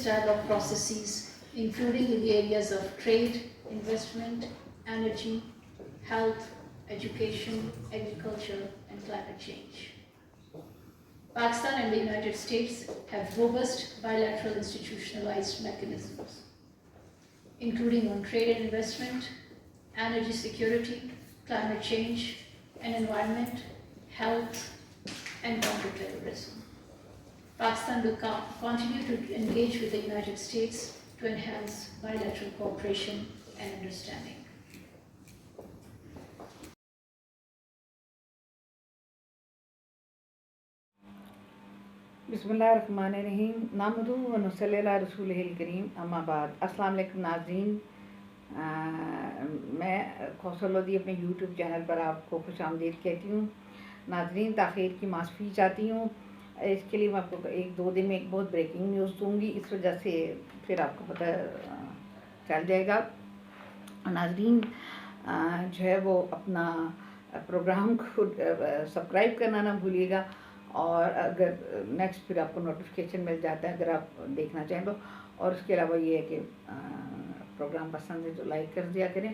continuous dialogue processes, including in the areas of trade, investment, energy, health, education, agriculture, and climate change. Pakistan and the United States have robust bilateral institutionalized mechanisms, including on trade and investment, energy security, climate change and environment, health, and counterterrorism. Pakistan will continue to engage with the United States to enhance bilateral cooperation and understanding. बिस्मिल्लाहिर्रहमानिर्रहीम नामदू व नसल्ली अला रसूलिहिल करीम अम्मा बाद। अस्सलाम वालेकुम नाज़रीन, मैं कौसर लोधी अपने यूट्यूब चैनल पर आपको खुशामदीद कहती हूँ। नाज़रीन, ताख़ीर की माफ़ी चाहती हूँ। इसके लिए मैं आपको एक दो दिन में एक बहुत ब्रेकिंग न्यूज़ दूँगी, इस वजह से फिर आपको पता चल जाएगा। नाज़रीन जो है वो अपना प्रोग्राम को सब्सक्राइब करना ना भूलिएगा, और अगर नेक्स्ट फिर आपको नोटिफिकेशन मिल जाता है अगर आप देखना चाहें तो। और उसके अलावा ये है कि प्रोग्राम पसंद है तो लाइक कर दिया करें,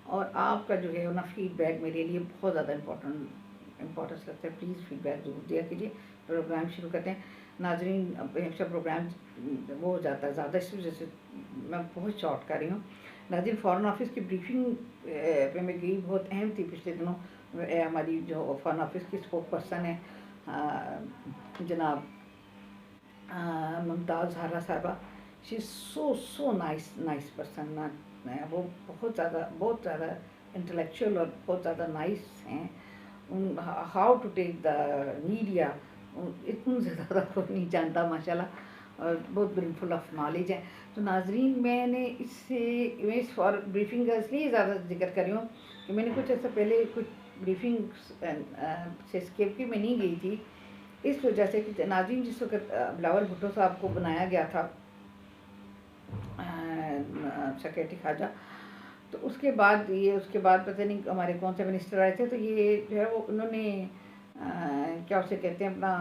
और आपका जो है ना फीडबैक मेरे लिए बहुत ज़्यादा इम्पोर्टेंस रखता है। प्लीज़ फीडबैक ज़रूर दिया कीजिए। प्रोग्राम शुरू करते हैं। नाज़रीन, हमेशा प्रोग्राम वो हो जाता है ज़्यादा, इस वजह से मैं बहुत शॉर्ट कर रही हूँ। नाज़रीन, फ़ॉरेन ऑफिस की ब्रीफिंग पे मैं गई, बहुत अहम थी। पिछले दिनों हमारी जो फ़ॉरेन ऑफिस की स्पोक पर्सन है जनाब मुमताज़ ज़हरा साहिबा, शी सो नाइस पर्सन ना। वो बहुत ज़्यादा इंटेलेक्चुअल और बहुत ज़्यादा नाइस हैं। How to take the media इतनी ज़्यादा कोई नहीं जानता माशाल्लाह, और बहुत ब्रिंगफुल ऑफ नॉलेज है। तो नाजरीन, मैंने इस फॉर ब्रीफिंग का इसलिए ज़्यादा जिक्र कर रही हूँ कि मैंने कुछ ऐसा पहले कुछ ब्रीफिंग से स्किप की मैं नहीं गई थी, इस वजह से कि नाज़रीन जिस वक्त बिलावल भुट्टो साहब को बनाया गया था सेक्रेटरी खाजा, तो उसके बाद पता नहीं हमारे कौन से मिनिस्टर आए थे, तो ये जो है वो उन्होंने क्या उसे कहते हैं अपना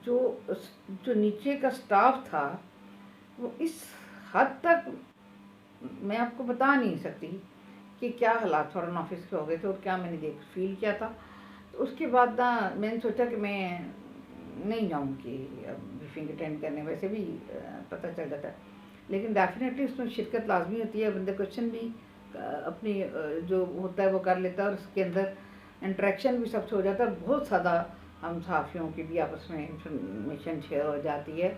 जो नीचे का स्टाफ था वो इस हद तक मैं आपको बता नहीं सकती कि क्या हालात फॉरेन ऑफिस के हो गए थे और क्या मैंने फील किया था। तो उसके बाद ना मैंने सोचा कि मैं नहीं जाऊँगी ब्रीफिंग अटेंड करने, वैसे भी पता चल जाता है, लेकिन डेफिनेटली उसमें शिरकत लाजमी होती है। बंदे क्वेश्चन भी अपनी जो होता है वो कर लेता है, और उसके अंदर इंटरेक्शन भी सबसे हो जाता है। बहुत ज़्यादा हम सहाफ़ियों की भी आपस में इंफॉर्मेशन शेयर हो जाती है,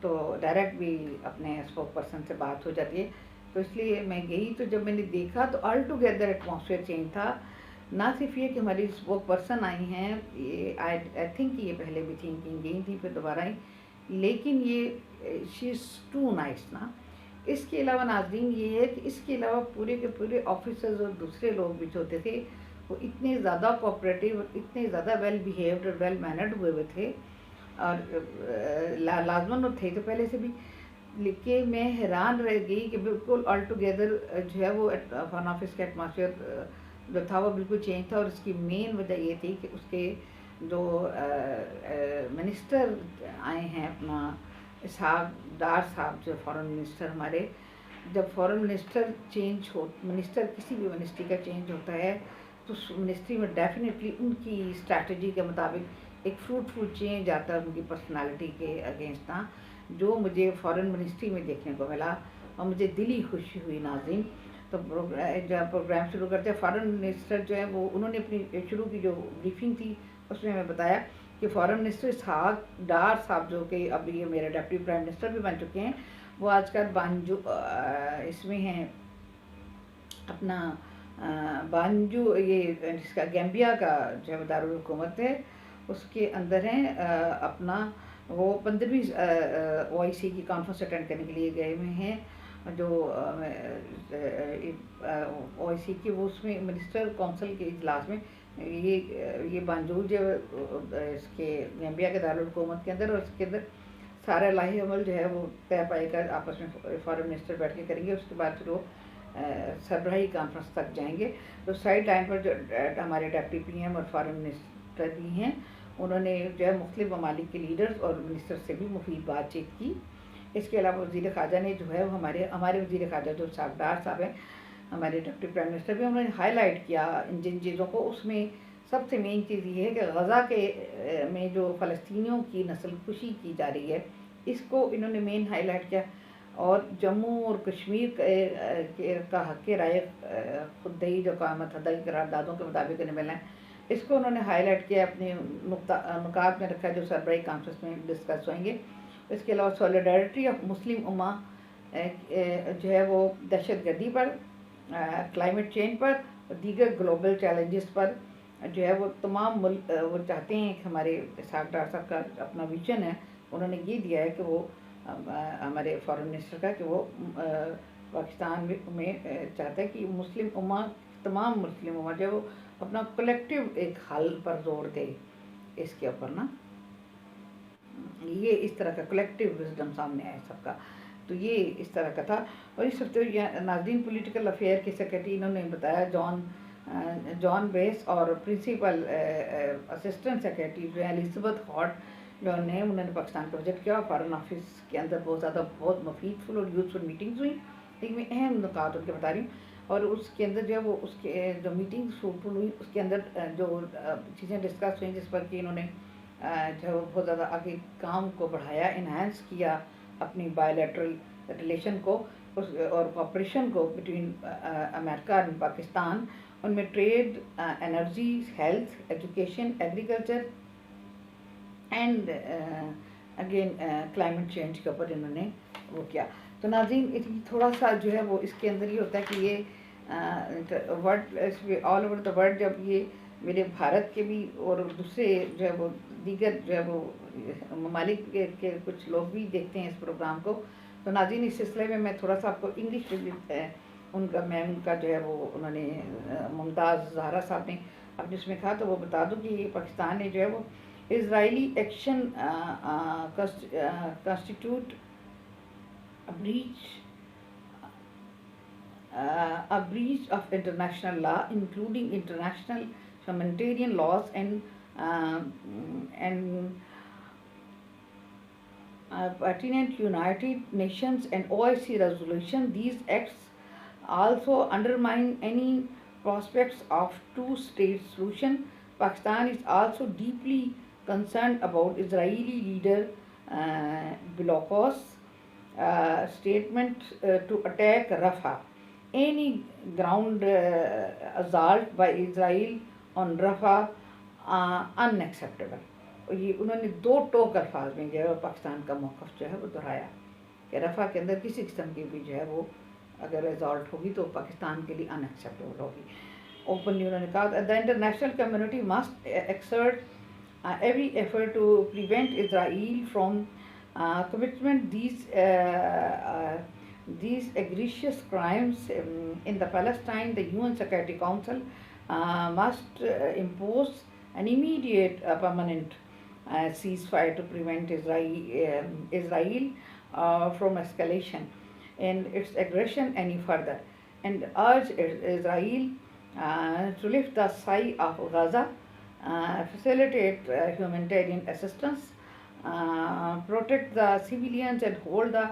तो डायरेक्ट भी अपने स्पोक पर्सन से बात हो जाती है। तो इसलिए मैं गई, तो जब मैंने देखा तो ऑल टुगेदर एटमॉस्फेयर चेंज था। ना सिर्फ ये कि हमारी स्पोक पर्सन आई हैं, ये आई थिंक ये पहले भी थी, गई थी फिर दोबारा आई, लेकिन ये शी इज़ टू नाइस ना। इसके अलावा नाज़रीन ये है कि इसके अलावा पूरे के पूरे ऑफिसर्स और दूसरे लोग भी जो होते थे वो इतने ज़्यादा कोऑपरेटिव, इतने ज़्यादा वेल बिहेव्ड और वेल मैनर्ड हुए थे, और लाजमन थे तो पहले से भी। लेकिन मैं हैरान रह गई कि बिल्कुल ऑल टुगेदर जो है वो फॉरेन ऑफिस का एटमॉस्फेयर जो था वो बिल्कुल चेंज था। और इसकी मेन वजह ये थी कि उसके जो मिनिस्टर आए हैं अपना इसहाक डार साहब, जो फॉरेन मिनिस्टर हमारे, जब फॉरेन मिनिस्टर मिनिस्टर किसी भी मिनिस्ट्री का चेंज होता है तो उस मिनिस्ट्री में डेफिनेटली उनकी स्ट्रैटेजी के मुताबिक एक फ्रूटफुल चेंज आता है उनकी पर्सनालिटी के अगेंस्ट ना, जो मुझे फॉरेन मिनिस्ट्री में देखने को मिला, और मुझे दिली खुशी हुई। नाज़रीन, तो जब प्रोग्राम शुरू करते हैं, फॉरेन मिनिस्टर जो है वो उन्होंने अपनी शुरू की जो ब्रीफिंग थी उसमें हमें बताया कि फॉरेन मिनिस्टर इसहाक डार साहब, जो कि अभी ये मेरे डिप्टी प्राइम मिनिस्टर भी बन चुके हैं, वो आजकल बांजू इसमें हैं अपना बांजू, ये इसका गैम्बिया का जो दारुल हुकूमत है उसके अंदर हैं। अपना वो 15वीं OIC की कॉन्फ्रेंस अटेंड करने के लिए गए हुए हैं, जो OIC की वो उसमें मिनिस्टर काउंसिल के इजलास में ये बांजूर जो इसके गैम्बिया के दारुल हुकूमत के अंदर, और उसके अंदर सारा लाही अमल जो है वो तय पाएगा, आपस में फॉरेन मिनिस्टर बैठ के करेंगे। उसके बाद फिर वो सरबराही कॉन्फ्रेंस तक जाएंगे। तो साइड लाइन पर जो हमारे डिप्टी PM और फॉरेन मिनिस्टर भी हैं उन्होंने जो है मुख्तलिफ ममालिक के लीडर्स और मिनिस्टर से भी मुफीद बातचीत की। इसके अलावा वज़ीर ख़ारजा ने जो है वो हमारे वज़ीर ख़ारजा जो सागडार साहब हैं, हमारे डिप्टी प्राइम मिनिस्टर भी, उन्होंने हाईलाइट किया इन जिन चीज़ों को। उसमें सबसे मेन चीज़ ये है कि गज़ा के में जो फ़लस्तीनियों की नस्लकुशी की जा रही है, इसको इन्होंने मेन हाईलाइट किया। और जम्मू और कश्मीर का हक़ राय खुदई जो क़यामत हदई करारदादों के मुताबिक इन्हें मिलना है, इसको उन्होंने हाईलाइट किया, अपने नुकात में रखा जो सरबराही कॉन्फ्रेंस में डिस्कस होंगे। इसके अलावा सॉलिडारिटी ऑफ मुस्लिम उम्मा जो है वो दहशतगर्दी पर, क्लाइमेट चेंज पर और दीगर ग्लोबल चैलेंजेस पर जो है वो तमाम मुल्क वो चाहते हैं कि हमारे सागडार साहब का अपना विजन है, उन्होंने ये दिया है कि वो हमारे फॉरेन मिनिस्टर का, कि वो पाकिस्तान में चाहता है कि मुस्लिम उम्मा, तमाम मुस्लिम उम्मा जो है वो अपना कलेक्टिव एक हल पर जोर दे। इसके ऊपर ना ये इस तरह का कलेक्टिव विजडम सामने आया सबका, तो ये इस तरह का था। और इस हफ्ते नाज़रीन पॉलिटिकल अफेयर के सेक्रेटरी इन्होंने बताया, जॉन बेस और प्रिंसिपल असिस्टेंट सेक्रेटरी जो है एलिज़ाबेथ हॉट, जो उन्होंने पाकिस्तान का विजिट किया। फॉरेन ऑफिस के अंदर बहुत मुफीदफुल और यूजफुल मीटिंग्स हुई, लेकिन मैं अहम नुकात उनके बता रही हूँ। और उसके अंदर जो है वो उसके जो मीटिंग्स फ्रूटफुल हुई, उसके अंदर जो चीज़ें डिस्कस हुई जिस पर कि इन्होंने जो है वो बहुत ज़्यादा आगे काम को बढ़ाया, इन्हांस किया अपनी बायलैटरल रिलेशन को और कॉपरेशन को बिटवीन अमेरिका एंड पाकिस्तान। उनमें trade, energy, health, education, agriculture and again climate change के ऊपर इन्होंने वो किया। तो नाज़रीन थोड़ा सा जो है वो इसके अंदर ये होता है कि ये world, all over the world, जब ये मेरे भारत के भी और दूसरे जो है वो दीगर जो है वो ममालिक के कुछ लोग भी देखते हैं इस प्रोग्राम को, तो नाज़रीन इस सिलसिले में मैं थोड़ा सा आपको इंग्लिश उनका जो है वो उन्होंने मुमताज़ ज़हरा साहब ने अपने उसमें कहा, तो वो बता दूँ कि पाकिस्तान ने जो है वो Israeli action constitute a breach of international law, including international humanitarian laws and pertinent United Nations and OIC resolution. These acts also undermine any prospects of two-state solution. Pakistan is also deeply concerned about Israeli leader Bilokos statement to attack Rafah. Any ground assault by Israel on Rafah unacceptable. ये उन्होंने दो टोक अल्फाज में जो है पाकिस्तान का मौक़िफ़ जो है वो दोहराया कि रफ़ा के अंदर किसी किस्म की भी जो है वो अगर रिजॉल्ट होगी तो पाकिस्तान के लिए अनएक्सेप्टेबल होगी। ओपनली उन्होंने कहा the international community must exert every effort to prevent Israel from commitment these egregious crimes in the Palestine. The UN Security Council must impose an immediate permanent ceasefire to prevent Israel from escalation in its aggression any further, and urge Israel to lift the sigh of Gaza, facilitate humanitarian assistance, protect the civilians, and hold the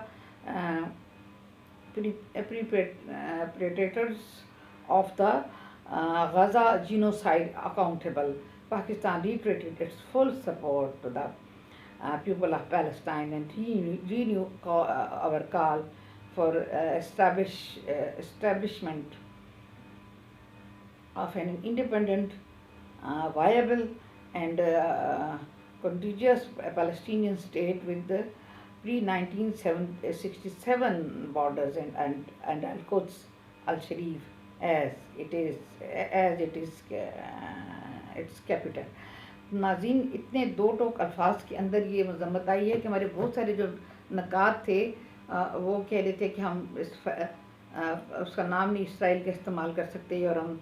perpetrators of the Gaza genocide accountable. Pakistan reiterated its full support to the people of Palestine and renew our call for establishment of an independent, viable and contiguous Palestinian state with the pre-1967 borders and Al-Quds, Al-Sharif as it is its capital. नाज़रीन इतने दो टोक अल्फाज के अंदर ये मजम्मत आई है कि हमारे बहुत सारे जो नकात थे वो कह रहे थे कि हम उसका नाम नहीं इसराइल का इस्तेमाल कर सकते और हम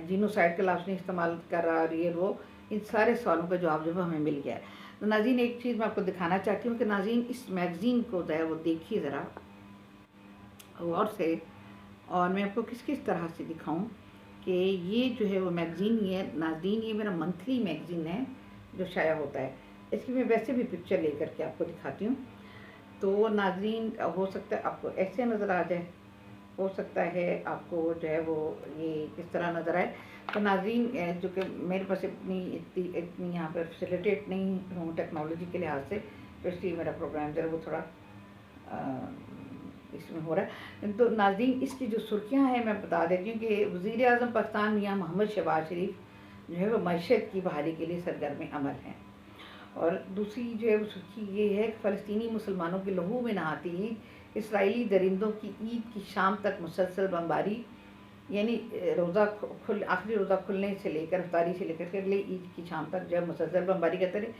जीनोसाइड का लफ्ज़ नहीं इस्तेमाल कर रहा, और ये वो इन सारे सवालों का जवाब जब हमें मिल गया है। तो नाज़रीन एक चीज़ मैं आपको दिखाना चाहती हूँ कि नाज़रीन इस मैगज़ीन को जो है वो देखिए ज़रा गौर से, और मैं आपको किस किस तरह से दिखाऊं कि ये जो है वो मैगज़ीन ही है नाज़रीन, ये मेरा मंथली मैगज़ीन है जो शाया होता है। इसकी मैं वैसे भी पिक्चर लेकर के आपको दिखाती हूँ। तो नाज़रीन, हो सकता है आपको ऐसे नज़र आ जाए, हो सकता है आपको जो है वो ये किस तरह नज़र आए। तो नाज़रीन, जो कि मेरे पास इतनी यहाँ पर फैसिलिटेट नहीं हूँ टेक्नोलॉजी के लिहाज से, तो इसलिए मेरा प्रोग्राम जो है वो थोड़ा इसमें हो रहा है। तो नाज़रीन, इसकी जो सुर्खियाँ हैं मैं बता देती हूँ कि वज़ीर आज़म पाकिस्तान मियाँ मोहम्मद शहबाज शरीफ जो है वो मईशत की बहाली के लिए सरगर्म अमल हैं। और दूसरी जो है वो सुर्खी ये है कि फ़लस्तीनी मुसलमानों के लहू में नहाती ईद, इसराइली दरिंदों की ईद की शाम तक मुसलसल बमबारी, यानी आखिरी रोज़ा खुलने से लेकर अफ्तारी से लेकर के अगले ईद की शाम तक जो है मुसलसल बमबारी करते रहे।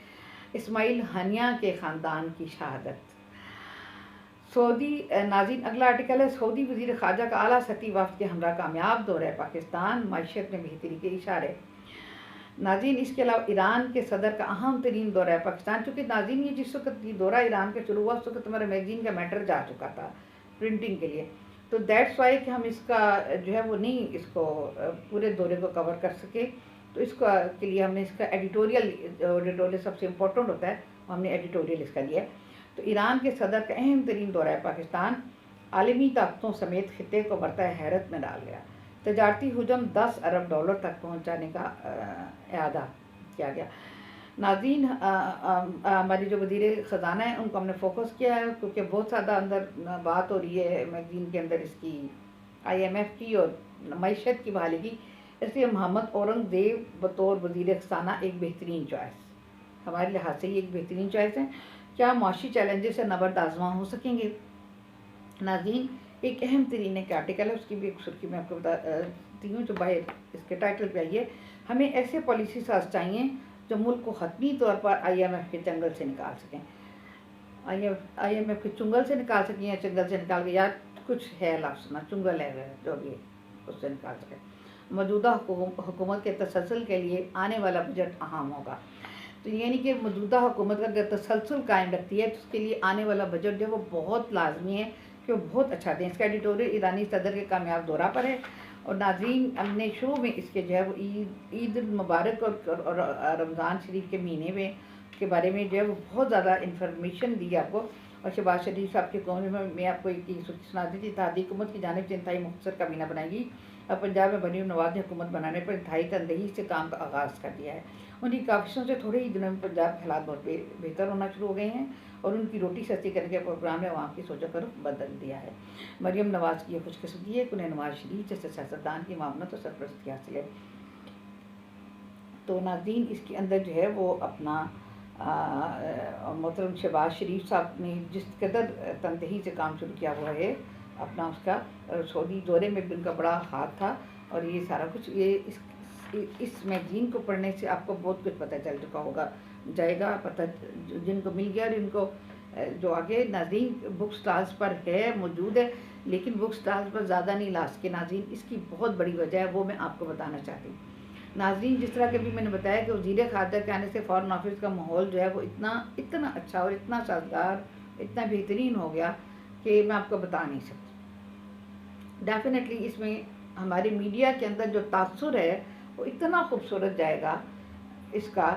इस्माइल हानिया के ख़ानदान की शहादत। सऊदी नाज़रीन, अगला आर्टिकल है, सऊदी वज़ीर ख़ारजा का आला सतही वफ़द के हमरा कामयाब दौरा पाकिस्तान, मईशत में बेहतरी के इशारे। नाज़रीन, इसके अलावा ईरान के सदर का अहम तरीन दौरा है पाकिस्तान। चूँकि नाज़रीन ये जिस वक्त ये दौरा ईरान का शुरू हुआ उस वक्त हमारा मैगज़ीन का मैटर जा चुका था प्रिंटिंग के लिए, तो दैट्स वाई कि हम इसका जो है वो नहीं इसको पूरे दौरे को कवर कर सके। तो इसका के लिए हमने इसका एडिटोरियल सबसे इम्पोर्टेंट होता है, हमने एडिटोरियल इसका लिया। तो ईरान के सदर का अहम तरीन दौरा है पाकिस्तान आलमी ताकतों समेत खिते को बरता हैरत में डाल गया। तजारती हुजम $10 अरब तक पहुंचाने का इरादा किया गया। नाज़रीन, हमारी जो वज़ीर ख़जाना है उनको हमने फोकस किया है, क्योंकि बहुत ज़्यादा अंदर बात हो रही है मैगज़ीन के अंदर इसकी IMF की और मईशत की बहाली की, इसलिए मोहम्मद औरंगज़ेब बतौर वज़ीर ख़जाना एक बेहतरीन चॉइस, हमारे लिहाज से ये एक बेहतरीन चॉइस है। क्या मुआशी चैलेंजेस से नबर्द आज़मा हो सकेंगे? नाज़रीन, एक अहम तरीन एक आर्टिकल है, उसकी भी एक सुर्खी मैं आपको बताती हूँ जो बाहर इसके टाइटल पे आई है। हमें ऐसे पॉलिसी साज चाहिए जो मुल्क को हतमी तौर पर IMF के चंगल से निकाल सकें, IMF के चुंगल से निकाल सकें या चंगल से निकाल के, यार कुछ है लफ्ज़ ना, चुंगल है जो भी है उससे निकाल सकें। मौजूदा हुकूमत के तसलसल के लिए आने वाला बजट अहम होगा। तो यानी कि मौजूदा हुकूमत अगर तसलसल कायम रखती है तो उसके लिए आने वाला बजट जो है वो बहुत लाजमी है कि वो बहुत अच्छा दें। इसका एडिटोरियल ईरानी सदर के कामयाब दौरा पर है। और नाज़रीन, हमने शुरू में इसके जो है वो ईद मुबारक और रमज़ान शरीफ के महीने में के बारे में जो है वो बहुत ज़्यादा इन्फॉर्मेशन दी आपको। और शहबाज शरीफ साहब के कौन में मैं आपको एक सुर्खी सुना दी थी, इत्तेहादी हुकूमत की जानिब से इंतहाई मुख्तसर काबीना बनाएगी। अब पंजाब में बनी नवाज ने हुकूमत बनाने पर इंतहाई तनदेही से काम का आगाज़ कर दिया है। उनकी काविशों से थोड़े ही दिनों में पंजाब के हालात बहुत बेहतर होना शुरू हो गए हैं और उनकी रोटी सस्ती करने के प्रोग्राम ने वहाँ की सोचो कर बदल दिया है। मरियम नवाज की यह खुशकिस्मती है कि उन्हें नवाज शरीफ जैसे सियासतदान की मामनत और सरपरस्ती हासिल है। तो नाज़रीन, इसके अंदर जो है वो अपना मोहतरम शहबाज शरीफ साहब ने जिस कदर तनदेही से काम शुरू किया हुआ है अपना, उसका सऊदी दौरे में भी उनका बड़ा हाथ था। और ये सारा कुछ ये इस मैगज़ीन को पढ़ने से आपको बहुत कुछ पता चल चुका होगा जाएगा, पता जिनको मिल गया और इनको जो आगे नाज़रीन बुक स्टॉल्स पर है मौजूद है, लेकिन बुक स्टॉल्स पर ज़्यादा नहीं ला सके नाज़रीन। इसकी बहुत बड़ी वजह है, वो मैं आपको बताना चाहती हूँ। नाज़रीन, जिस तरह के भी मैंने बताया कि वज़ीर ख़ारजा के आने से फ़ॉरेन ऑफिस का माहौल जो है वो इतना अच्छा और इतना साजगार, इतना बेहतरीन हो गया कि मैं आपको बता नहीं सकती। डेफिनेटली इसमें हमारे मीडिया के अंदर जो तासुर है वो इतना खूबसूरत जाएगा इसका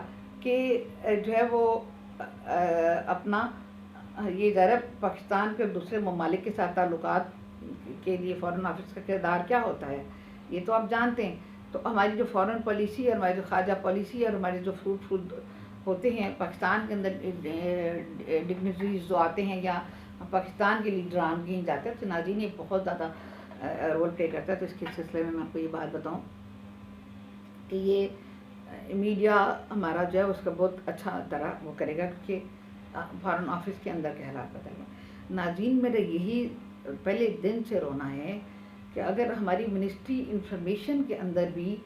कि जो है वो अपना ये ज़रा पाकिस्तान के दूसरे ममालिक के साथ ताल्लुकात के लिए फ़ॉरेन ऑफिस का किरदार क्या होता है ये तो आप जानते हैं। तो हमारी जो फ़ॉरेन पॉलिसी और हमारी जो ख़ारजा पॉलिसी और हमारे जो फ्रूट होते हैं पाकिस्तान के अंदर डिग्निटरीज जो आते हैं या पाकिस्तान के लीडरान कहीं जाकर, तो नाज़रीन ये बहुत ज़्यादा रोल प्ले करता है। तो इसके सिलसिले में मैं आपको ये बात बताऊँ कि ये मीडिया हमारा जो है उसका बहुत अच्छा तरह वो करेगा, क्योंकि फ़ॉरेन ऑफिस के अंदर के हालात बदल गए। नाज़रीन, मेरा यही पहले दिन से रोना है कि अगर हमारी मिनिस्ट्री इंफॉर्मेशन के अंदर भी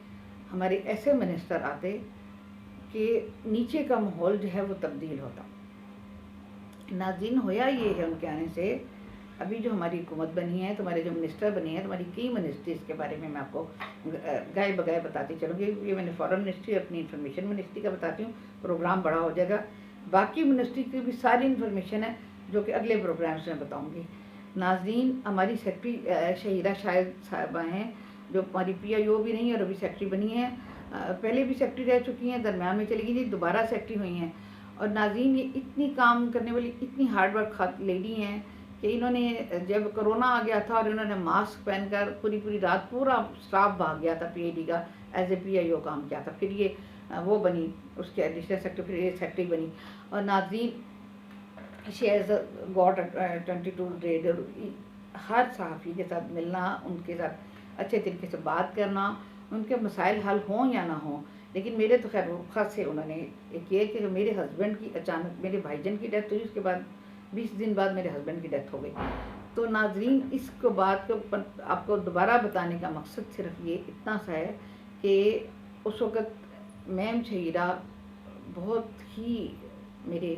हमारे ऐसे मिनिस्टर आते कि नीचे का माहौल जो है वो तब्दील होता। नाज़रीन, होया ये है उनके आने से अभी जो हमारी हुकूमत बनी है, तुम्हारे जो मिनिस्टर बने हैं, तुम्हारी कई मिनिस्ट्रीज़ के बारे में मैं आपको गाय बगाए बताती चलूँगी। ये मैंने फॉरेन मिनिस्ट्री अपनी इंफॉर्मेशन मिनिस्ट्री का बताती हूँ, प्रोग्राम बड़ा हो जाएगा। बाकी मिनिस्ट्री की भी सारी इन्फॉर्मेशन है जो कि अगले प्रोग्राम्स में बताऊँगी। नाज़रीन, हमारी सेक्रेटरी शहीदा शाहिद साहबा हैं जो हमारी PIO भी नहीं है और अभी सेक्रेटरी बनी है, पहले भी सेक्रेटरी रह चुकी हैं, दरम्यान में चली गई थी, दोबारा सेक्रेटरी हुई हैं। और नाज़रीन, ये इतनी काम करने वाली, इतनी हार्ड वर्क लेडी हैं कि इन्होंने जब कोरोना आ गया था और इन्होंने मास्क पहनकर पूरी रात पूरा स्टाफ भाग गया था PID का, एज ए PIO काम किया था। फिर ये वो बनी, उसके एडिशनल सेक्रेटरी, फिर ये सेक्रेटरी बनी। और नाज़रीन, शी हैज़ गॉट 22 ग्रेड। हर सहाफ़ी के साथ मिलना, उनके साथ अच्छे तरीके से बात करना, उनके मसाइल हल हों या ना हों। लेकिन मेरे तो खैर ख़ास से उन्होंने एक ये कि मेरे हस्बैंड की अचानक, मेरे भाईजान की डेथ हुई, उसके बाद 20 दिन बाद मेरे हस्बैंड की डेथ हो गई। तो नाज़रीन, इसको बात को आपको दोबारा बताने का मकसद सिर्फ ये इतना सा है कि उस वक़्त मैम शहीरा बहुत ही मेरे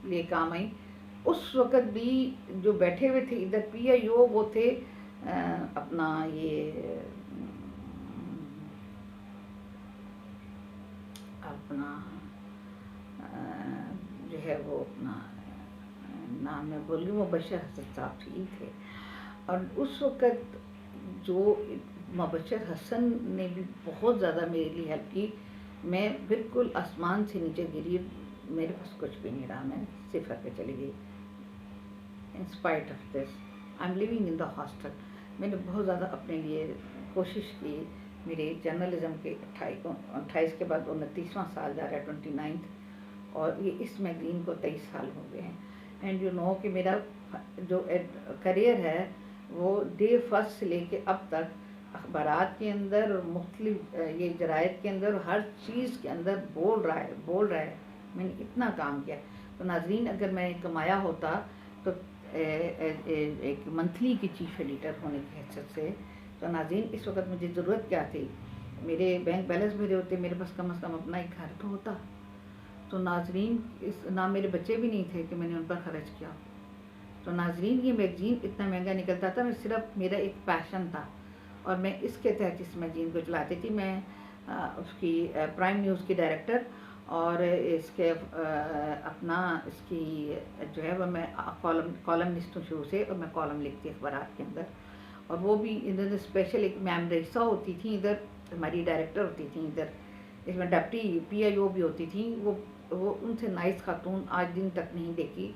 लिए काम आई। उस वक़्त भी जो बैठे हुए थे इधर PIO, वो थे अपना ये अपना जो है वो अपना नाम मैं बोल रही हूँ, मुबशर हसन साहब ही थे। और उस वक़्त जो मुबशर हसन ने भी बहुत ज़्यादा मेरे लिए हेल्प की। मैं बिल्कुल आसमान से नीचे गिरी, मेरे पास कुछ भी नहीं रहा, मैं सिफर पे चली गई। In spite of this I am living in the hostel. मैंने बहुत ज़्यादा अपने लिए कोशिश की। मेरे जर्नलिज़म के 28 के बाद 29वां साल जा रहा है, 29th, और ये इस मैगज़ीन को 23 साल हो गए हैं। एंड यू नो कि मेरा जो करियर है वो डे फर्स्ट से लेके अब तक अखबारात के अंदर और मुख्तलिफ ये जरायद के अंदर, हर चीज़ के अंदर बोल रहा है। मैंने इतना काम किया। तो नाज़रीन, अगर मैं कमाया होता तो एक मंथली की चीफ एडिटर होने की हैसियत से, तो नाज़रीन इस वक्त मुझे ज़रूरत क्या थी? मेरे बैंक बैलेंस भरे होते, मेरे पास कम से कम अपना एक घर तो होता। तो नाज़रीन, ना मेरे बच्चे भी नहीं थे कि मैंने उन पर ख़र्च किया। तो नाज़रीन, ये मैगज़ीन इतना महंगा निकलता था, मैं सिर्फ मेरा एक पैशन था और मैं इसके तहत इस मैगज़ीन को चलाती थी। मैं उसकी प्राइम न्यूज़ की डायरेक्टर और इसके अपना इसकी जो है वह मैं कॉलमनिस्ट हूँ शुरू से, और मैं कॉलम लिखती अखबारात के अंदर। और वो भी इधर स्पेशल एक मैम रईसा होती थी, इधर हमारी डायरेक्टर होती थी, इधर इसमें डिप्टी PIO भी होती थी। वो उनसे नाइस खातून आज दिन तक नहीं देखी।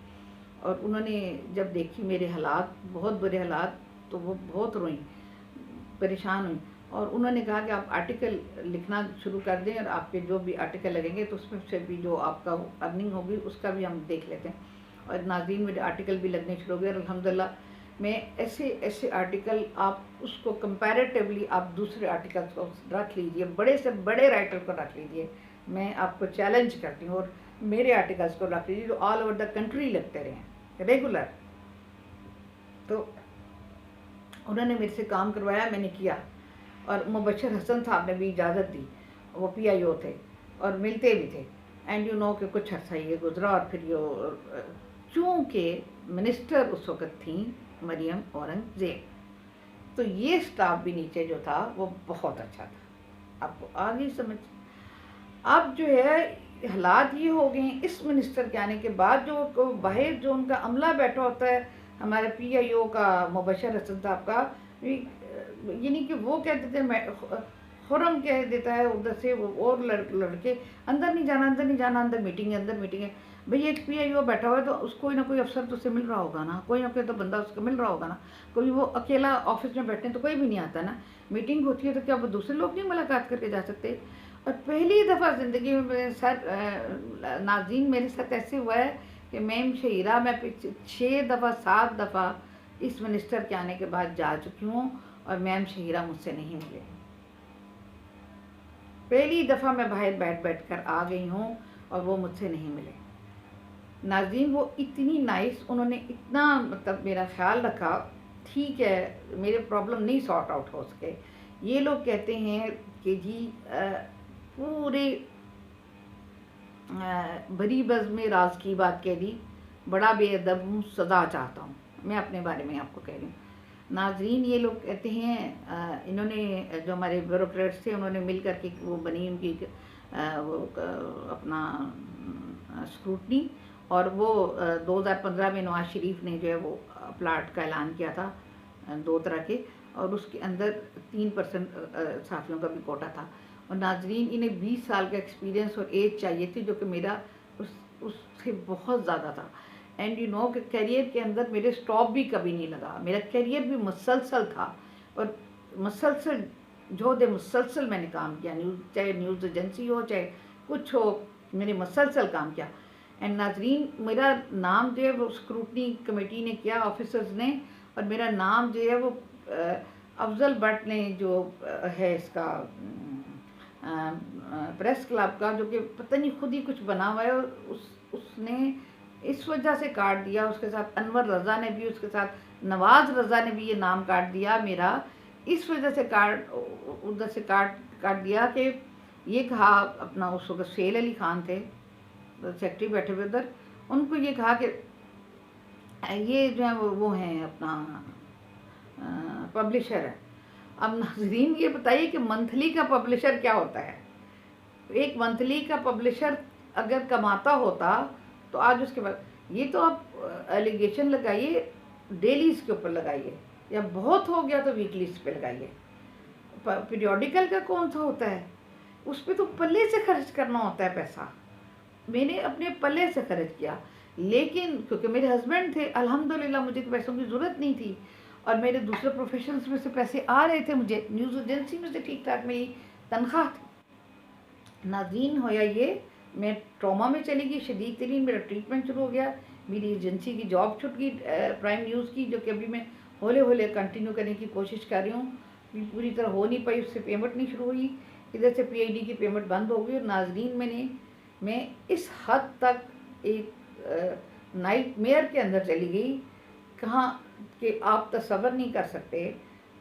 और उन्होंने जब देखी मेरे हालात, बहुत बुरे हालात, तो वो बहुत रोईं, परेशान हुई। और उन्होंने कहा कि आप आर्टिकल लिखना शुरू कर दें, और आपके जो भी आर्टिकल लगेंगे तो उसमें से भी जो आपका अर्निंग होगी उसका भी हम देख लेते हैं। और नाज़रीन, मेरे आर्टिकल भी लगने शुरू हो गए और अल्हम्दुलिल्लाह मैं ऐसे आर्टिकल, आप उसको कंपैरेटिवली आप दूसरे आर्टिकल्स को रख लीजिए, बड़े से बड़े राइटर को रख लीजिए, मैं आपको चैलेंज करती हूँ, और मेरे आर्टिकल्स को रख लीजिए जो ऑल ओवर द कंट्री लगते रहे रेगुलर। तो उन्होंने मेरे से काम करवाया, मैंने किया। और मुबशर हसन साहब ने भी इजाज़त दी, वो PIO थे और मिलते भी थे। एंड यू नो कि कुछ अर्सा ये गुजरा, और फिर ये चूँकि मिनिस्टर उस वक़्त थी मरियम औरंगज़ेब, तो ये स्टाफ भी नीचे जो था वो बहुत अच्छा था। आपको आगे समझ। अब जो है हालात ये हो गए हैं, इस मिनिस्टर के आने के बाद जो बाहर जो उनका अमला बैठा होता है, हमारे PIO का, मुबशर हसन साहब का, यानी कि वो कह देते हैं, खुरम कह देता है उधर से, वो और लड़के अंदर नहीं जाना, अंदर मीटिंग है। भैया एक PIO बैठा हुआ है तो उसको कोई ना कोई अफसर तो उससे मिल रहा होगा ना, कोई ना कोई तो बंदा उसको मिल रहा होगा ना। कोई वो अकेला ऑफिस में बैठे तो कोई भी नहीं आता ना, मीटिंग होती है तो क्या वो दूसरे लोग नहीं मुलाकात करके जा सकते? और पहली दफ़ा ज़िंदगी में सर नाज़रीन, मेरे साथ ऐसे हुआ है कि मैम शहीरा, मैं 6 दफ़ा 7 दफ़ा इस मिनिस्टर के आने के बाद जा चुकी हूँ और मैम शहीरा मुझसे नहीं मिले। पहली दफ़ा मैं बाहर बैठ कर आ गई हूँ और वो मुझसे नहीं मिले। नाज़रीन, वो इतनी नाइस, उन्होंने इतना मतलब मेरा ख्याल रखा। ठीक है, मेरे प्रॉब्लम नहीं सॉर्ट आउट हो सके। ये लोग कहते हैं कि जी पूरे बरी बज़ में राज की बात कह दी, बड़ा बेअदब हूँ, सज़ा चाहता हूँ। मैं अपने बारे में आपको कह रही हूँ। नाज़रीन, ये लोग कहते हैं, इन्होंने जो हमारे ब्यूरोक्रेट्स थे उन्होंने मिल कर के वो बनी उनकी वो अपना स्क्रूटनी, और वो 2015 में नवाज शरीफ ने जो है वो प्लाट का ऐलान किया था 2 तरह के, और उसके अंदर 3% सहाफ़ियों का भी कोटा था। और नाजरीन इन्हें 20 साल का एक्सपीरियंस और एज चाहिए थी, जो कि मेरा उससे बहुत ज़्यादा था। एंड यू नो कि करियर के अंदर मेरे स्टॉप भी कभी नहीं लगा, मेरा करियर भी मुसलसल था और मुसलसल मुसलसल मैंने काम किया, चाहे न्यूज़ एजेंसी हो चाहे कुछ हो, मैंने मुसलसल काम किया। एंड नाजरीन मेरा नाम जो है वो स्क्रूटनी कमेटी ने किया, ऑफिसर्स ने, और मेरा नाम जो है वो अफजल भट्ट ने जो है इसका प्रेस क्लब का, जो कि पता नहीं खुद ही कुछ बना हुआ है, और उसने इस वजह से काट दिया। उसके साथ अनवर रज़ा ने भी, उसके साथ नवाज रज़ा ने भी ये नाम काट दिया मेरा, इस वजह से उधर से काट दिया कि ये कहा अपना, उस वक्त शेर अली खान थे सेक्रेटरी बैठे हुए उधर, उनको ये कहा कि ये जो है वो हैं अपना पब्लिशर है। अब नाजरीन ये बताइए कि मंथली का पब्लिशर क्या होता है? एक मंथली का पब्लिशर अगर कमाता होता तो आज उसके बाद, ये तो आप एलिगेशन लगाइए डेलीज के ऊपर लगाइए, या बहुत हो गया तो वीकलीज पे लगाइए। पीरियोडिकल का कौन सा होता है? उस पर तो पल्ले से खर्च करना होता है पैसा। मैंने अपने पल्ले से खर्च किया, लेकिन क्योंकि मेरे हस्बैंड थे, अल्हम्दुलिल्लाह मुझे तो पैसों की ज़रूरत नहीं थी, और मेरे दूसरे प्रोफेशंस में से पैसे आ रहे थे, मुझे न्यूज़ एजेंसी में से ठीक ठाक मेरी तनख्वाह थी। नाज़रीन होया ये, मैं ट्रॉमा में चली गई, शदीद तरीन मेरा ट्रीटमेंट शुरू हो गया, मेरी एजेंसी की जॉब छूट गई प्राइम न्यूज़ की, जो कि अभी मैं हौले हौले कंटिन्यू करने की कोशिश कर रही हूँ, पूरी तरह हो नहीं पाई, उससे पेमेंट नहीं शुरू हुई, इधर से PID की पेमेंट बंद हो गई। और नाज़रीन मैं इस हद तक एक नाइट मेयर के अंदर चली गई, कहाँ कि आप तसव्वुर नहीं कर सकते।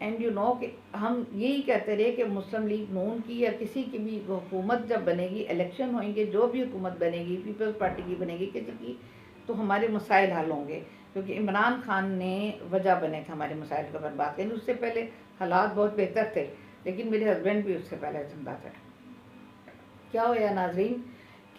एंड यू नो कि हम यही कहते रहे कि मुस्लिम लीग नून की या किसी की भी हुकूमत जब बनेगी, इलेक्शन होंगे, जो भी हुकूमत बनेगी, पीपल्स पार्टी की बनेगी, किसी की, तो हमारे मसाइल हल होंगे, क्योंकि इमरान खान ने वजह बने थे हमारे मसाइल को बर्बाद करने। उससे पहले हालात बहुत बेहतर थे, लेकिन मेरे हस्बैंड भी उससे पहले जिंदा थे। क्या होया नाजरीन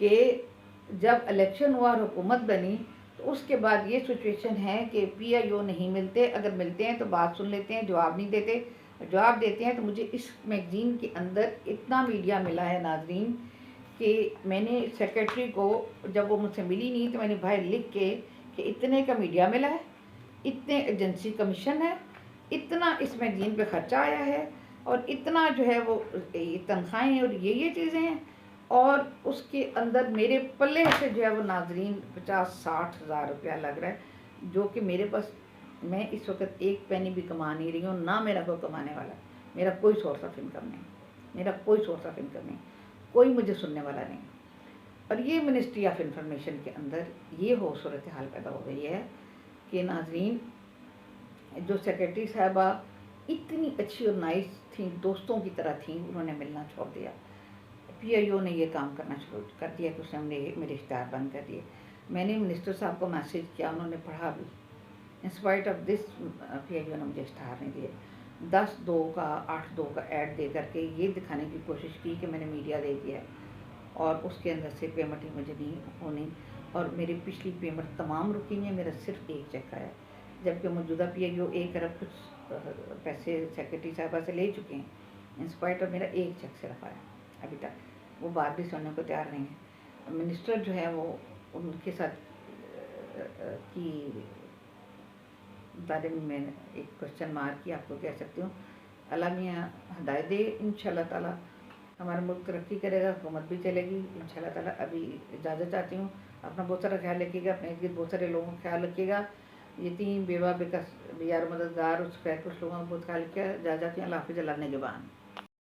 कि जब इलेक्शन हुआ और हुकूमत बनी, तो उसके बाद ये सिचुएशन है कि PIO नहीं मिलते, अगर मिलते हैं तो बात सुन लेते हैं, जवाब नहीं देते, जवाब देते हैं तो मुझे इस मैगज़ीन के अंदर इतना मीडिया मिला है नाजरीन कि मैंने सेक्रेटरी को, जब वो मुझसे मिली नहीं, तो मैंने बाहर लिख के कि इतने का मीडिया मिला है, इतने एजेंसी कमीशन है, इतना इस मैगज़ीन पे खर्चा आया है, और इतना जो है वो तनख्वाहें और ये चीज़ें हैं, और उसके अंदर मेरे पल्ले से जो है वो नाजरीन 50-60 हज़ार रुपया लग रहा है, जो कि मेरे पास, मैं इस वक्त एक पैनी भी कमा नहीं रही हूँ, ना मेरा कोई कमाने वाला, मेरा कोई सोर्स ऑफ इनकम नहीं, मेरा कोई सोर्स ऑफ इनकम नहीं, कोई मुझे सुनने वाला नहीं। और ये मिनिस्ट्री ऑफ इंफॉर्मेशन के अंदर ये हो सूरत हाल पैदा हो गई है कि नाजरीन जो सेक्रेटरी साहबा इतनी अच्छी और नाइस थी, दोस्तों की तरह थी, उन्होंने मिलना छोड़ दिया। PIO ने ये काम करना शुरू कर दिया कि उसने मेरे इश्तहार बंद कर दिए। मैंने मिनिस्टर साहब को मैसेज किया, उन्होंने पढ़ा भी, in spite of this PIO ने मुझे इश्तहार नहीं दिए। 10-2 का 8-2 का ऐड दे करके ये दिखाने की कोशिश की कि मैंने मीडिया दे दिया है, और उसके अंदर से पेमेंट ही मुझे नहीं होनी, और मेरी पिछली पेमेंट तमाम रुकी हैं, मेरा सिर्फ एक चेक आया, जबकि मौजूदा PIO 1 अरब कुछ पैसे सेक्रेटरी साहबा से ले चुके हैं, इन स्पाइट ऑफ मेरा एक चेक सिर्फ आया अभी तक, वो बात भी सुनने को तैयार नहीं है। मिनिस्टर जो है वो उनके साथ की बारे में मैं एक क्वेश्चन मार्क की आपको कह सकती हूँ। अल्लाह मियाँ हदायत दे, इंशाल्लाह ताला हमारा मुल्क तरक्की करेगा, हुकूमत भी चलेगी इंशाल्लाह ताला। अभी इजाज़त चाहती हूँ, अपना बहुत सारा ख्याल रखिएगा, अपने इर्द गिर्द बहुत सारे लोगों का ख्याल रखिएगा, यतीम बेवा बेकस बेयार मददगार, उस कुछ लोगों का बहुत ख्याल रखिएगा। इजाज़त चाहती हूँ, अल्लाह हाफ़िज़, अल्लाह निगहबान।